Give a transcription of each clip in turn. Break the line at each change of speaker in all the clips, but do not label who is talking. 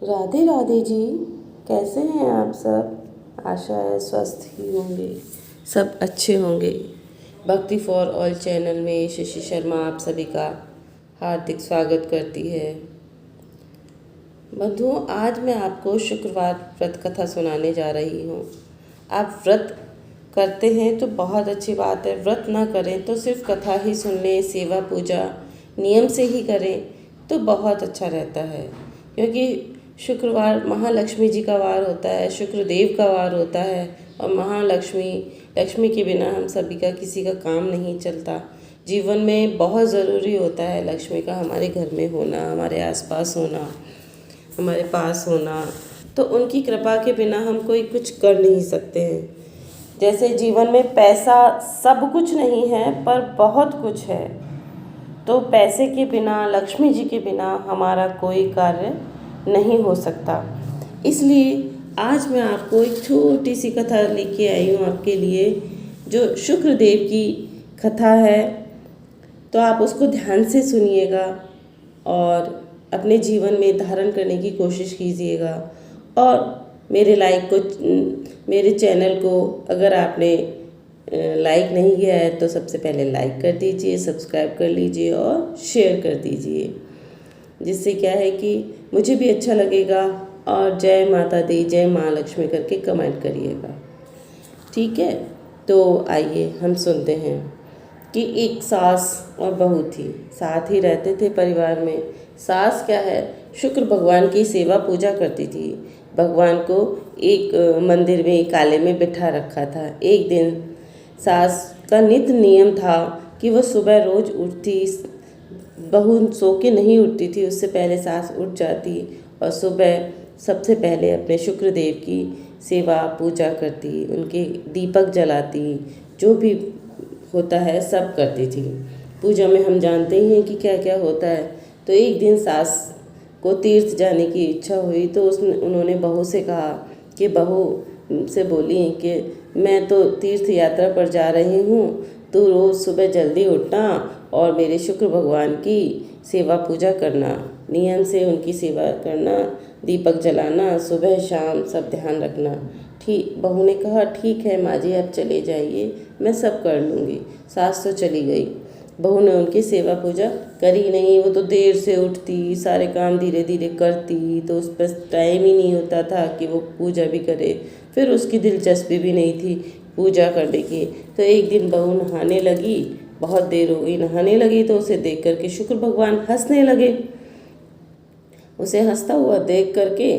राधे राधे जी। कैसे हैं आप सब? आशा है स्वस्थ ही होंगे, सब अच्छे होंगे। भक्ति फॉर ऑल चैनल में शशि शर्मा आप सभी का हार्दिक स्वागत करती है। बंधुओं, आज मैं आपको शुक्रवार व्रत कथा सुनाने जा रही हूँ। आप व्रत करते हैं तो बहुत अच्छी बात है, व्रत ना करें तो सिर्फ कथा ही सुन लें, सेवा पूजा नियम से ही करें तो बहुत अच्छा रहता है। क्योंकि शुक्रवार महालक्ष्मी जी का वार होता है, शुक्रदेव का वार होता है और लक्ष्मी के बिना हम सभी का किसी का काम नहीं चलता। जीवन में बहुत ज़रूरी होता है लक्ष्मी का हमारे घर में होना, हमारे आसपास होना, हमारे पास होना। तो उनकी कृपा के बिना हम कोई कुछ कर नहीं सकते हैं। जैसे जीवन में पैसा सब कुछ नहीं है पर बहुत कुछ है, तो पैसे के बिना, लक्ष्मी जी के बिना हमारा कोई कार्य नहीं हो सकता। इसलिए आज मैं आपको एक छोटी सी कथा लेके आई हूँ आपके लिए, जो शुक्रदेव की कथा है। तो आप उसको ध्यान से सुनिएगा और अपने जीवन में धारण करने की कोशिश कीजिएगा। और मेरे चैनल को अगर आपने लाइक नहीं किया है तो सबसे पहले लाइक कर दीजिए, सब्सक्राइब कर लीजिए और शेयर कर दीजिए, जिससे क्या है कि मुझे भी अच्छा लगेगा। और जय माता दी, जय माँ लक्ष्मी करके कमेंट करिएगा, ठीक है। तो आइए हम सुनते हैं कि एक सास और बहू थी, साथ ही रहते थे परिवार में। सास क्या है, शुक्र भगवान की सेवा पूजा करती थी। भगवान को एक मंदिर में काले में बिठा रखा था। एक दिन सास का नित्य नियम था कि वह सुबह रोज उठती, बहू सो के नहीं उठती थी, उससे पहले सास उठ जाती और सुबह सबसे पहले अपने शुक्रदेव की सेवा पूजा करती, उनके दीपक जलाती, जो भी होता है सब करती थी। पूजा में हम जानते ही हैं कि क्या क्या होता है। तो एक दिन सास को तीर्थ जाने की इच्छा हुई तो उन्होंने बहू से कहा कि बहू से बोली कि मैं तो तीर्थ यात्रा पर जा रही हूँ, तू रोज़ सुबह जल्दी उठना और मेरे शुक्र भगवान की सेवा पूजा करना, नियम से उनकी सेवा करना, दीपक जलाना, सुबह शाम सब ध्यान रखना। ठीक, बहू ने कहा ठीक है माँ जी, आप चले जाइए, मैं सब कर लूँगी। सास तो चली गई। बहू ने उनकी सेवा पूजा करी नहीं। वो तो देर से उठती, सारे काम धीरे धीरे करती, तो उस पर टाइम ही नहीं होता था कि वो पूजा भी करे। फिर उसकी दिलचस्पी भी नहीं थी पूजा करने की। तो एक दिन बहू नहाने लगी, बहुत देर हो गई, नहाने लगी तो उसे देख करके शुक्र भगवान हंसने लगे। उसे हंसता हुआ देख करके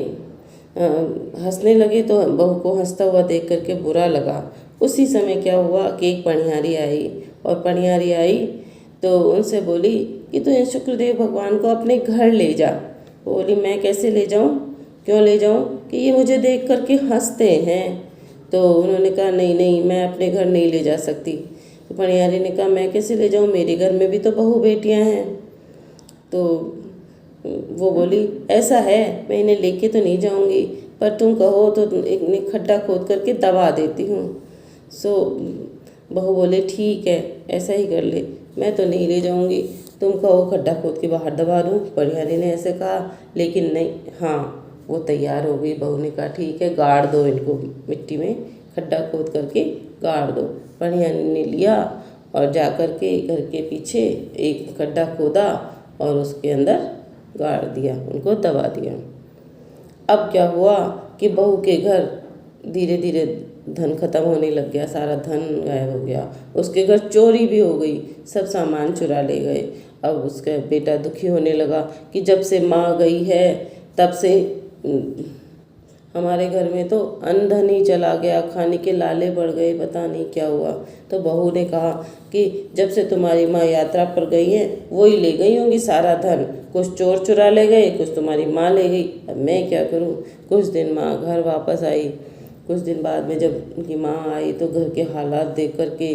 हंसने लगे तो बहू को हंसता हुआ देख करके बुरा लगा। उसी समय क्या हुआ कि एक पनियारी आई, और पनियारी आई तो उनसे बोली कि तू इन शुक्रदेव भगवान को अपने घर ले जा। वो बोली मैं कैसे ले जाऊँ, क्यों ले जाऊँ, कि ये मुझे देख करके हंसते हैं। तो उन्होंने कहा नहीं नहीं, मैं अपने घर नहीं ले जा सकती। तो पनियारी ने कहा मैं कैसे ले जाऊँ, मेरे घर में भी तो बहू बेटियाँ हैं। तो वो बोली ऐसा है, मैं इन्हें लेके तो नहीं जाऊंगी, पर तुम कहो तो एक खड्डा खोद करके दबा देती हूँ। सो बहू बोले ठीक है, ऐसा ही कर ले, मैं तो नहीं ले जाऊंगी, तुम कहो खड्डा खोद के बाहर दबा दूँ। पनियारी ने ऐसे कहा, लेकिन नहीं, हाँ वो तैयार हो गई। बहू ने कहा ठीक है, गाड़ दो इनको मिट्टी में, खड्डा खोद करके गाड़ दो। पनियारी ने लिया और जा कर के घर के पीछे एक खड्डा खोदा और उसके अंदर गाड़ दिया, उनको दबा दिया। अब क्या हुआ कि बहू के घर धीरे धीरे धन खत्म होने लग गया, सारा धन गायब हो गया। उसके घर चोरी भी हो गई, सब सामान चुरा ले गए। अब उसका बेटा दुखी होने लगा कि जब से माँ गई है तब से हमारे घर में तो अन्न धन ही चला गया, खाने के लाले बढ़ गए, पता नहीं क्या हुआ। तो बहू ने कहा कि जब से तुम्हारी माँ यात्रा पर गई हैं वो ही ले गई होंगी सारा धन, कुछ चोर चुरा ले गए, कुछ तुम्हारी माँ ले गई, अब मैं क्या करूँ। कुछ दिन माँ घर वापस आई। कुछ दिन बाद में जब उनकी माँ आई तो घर के हालात देख कर के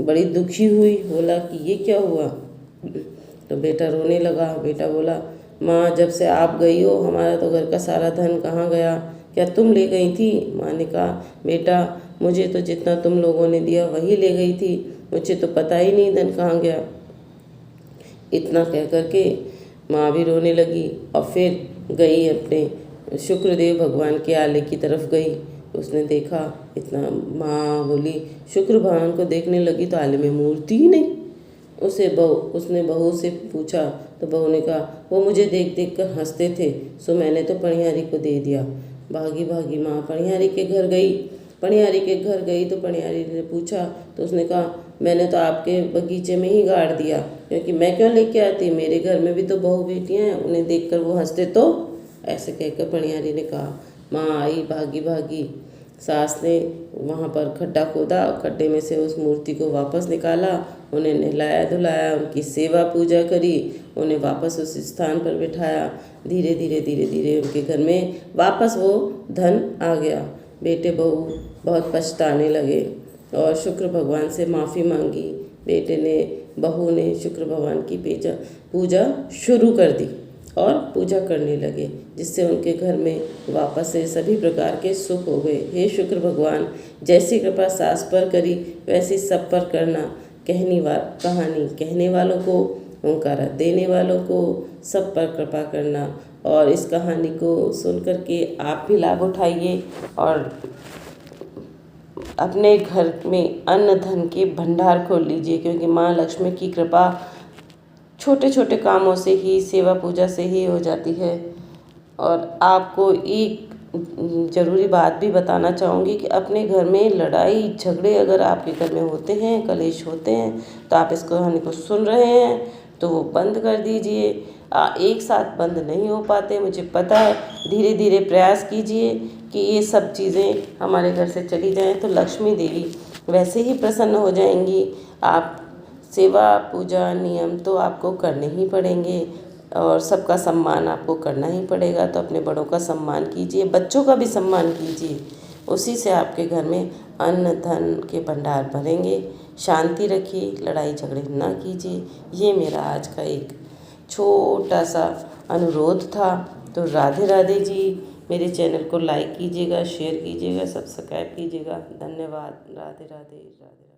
बड़ी दुखी हुई, बोला कि ये क्या हुआ। तो बेटा रोने लगा। बेटा बोला माँ जब से आप गई हो हमारा तो घर का सारा धन कहाँ गया, क्या तुम ले गई थी। माँ ने कहा बेटा मुझे तो जितना तुम लोगों ने दिया वही ले गई थी, मुझे तो पता ही नहीं धन कहाँ गया। इतना कह कर के माँ भी रोने लगी और फिर गई अपने शुक्रदेव भगवान के आले की तरफ गई। उसने देखा इतना, माँ बोली शुक्र भगवान को देखने लगी तो आले में मूर्ति ही नहीं। उसने बहू से पूछा तो बहू ने कहा वो मुझे देख देख कर हंसते थे, सो मैंने तो पनिहारी को दे दिया। भागी भागी माँ पनिहारी के घर गई। पनिहारी के घर गई तो पनिहारी ने पूछा तो उसने कहा मैंने तो आपके बगीचे में ही गाड़ दिया, क्योंकि मैं क्यों लेके आती, मेरे घर में भी तो बहू बेटियाँ हैं, उन्हें देखकर वो हंसते तो। ऐसे कहकर पनिहारी ने कहा। माँ आई भागी भागी। सास ने वहाँ पर खड्डा खोदा, खड्डे में से उस मूर्ति को वापस निकाला, उन्हें नहलाया धुलाया, उनकी सेवा पूजा करी, उन्हें वापस उस स्थान पर बिठाया। धीरे धीरे धीरे धीरे उनके घर में वापस वो धन आ गया। बेटे बहू बहुत पछताने लगे और शुक्र भगवान से माफ़ी मांगी। बेटे ने, बहू ने शुक्र भगवान की पूजा शुरू कर दी और पूजा करने लगे, जिससे उनके घर में वापस से सभी प्रकार के सुख हो गए। हे शुक्र भगवान, जैसी कृपा सास पर करी वैसी सब पर करना। कहानी कहने वालों को, ओंकारा देने वालों को सब पर कृपा करना। और इस कहानी को सुन कर के आप भी लाभ उठाइए और अपने घर में अन्न धन के भंडार खोल लीजिए, क्योंकि माँ लक्ष्मी की कृपा छोटे छोटे कामों से ही, सेवा पूजा से ही हो जाती है। और आपको एक ज़रूरी बात भी बताना चाहूँगी कि अपने घर में लड़ाई झगड़े अगर आपके घर में होते हैं, कलेश होते हैं, तो आप इस कहानी को सुन रहे हैं तो वो बंद कर दीजिए। एक साथ बंद नहीं हो पाते, मुझे पता है। धीरे धीरे प्रयास कीजिए कि ये सब चीज़ें हमारे घर से चली जाएं, तो लक्ष्मी देवी वैसे ही प्रसन्न हो जाएंगी। आप सेवा पूजा नियम तो आपको करने ही पड़ेंगे और सबका सम्मान आपको करना ही पड़ेगा। तो अपने बड़ों का सम्मान कीजिए, बच्चों का भी सम्मान कीजिए, उसी से आपके घर में अन्न धन के भंडार भरेंगे। शांति रखिए, लड़ाई झगड़े ना कीजिए। ये मेरा आज का एक छोटा सा अनुरोध था। तो राधे राधे जी। मेरे चैनल को लाइक कीजिएगा, शेयर कीजिएगा, सब्सक्राइब कीजिएगा। धन्यवाद। राधे राधे राधे।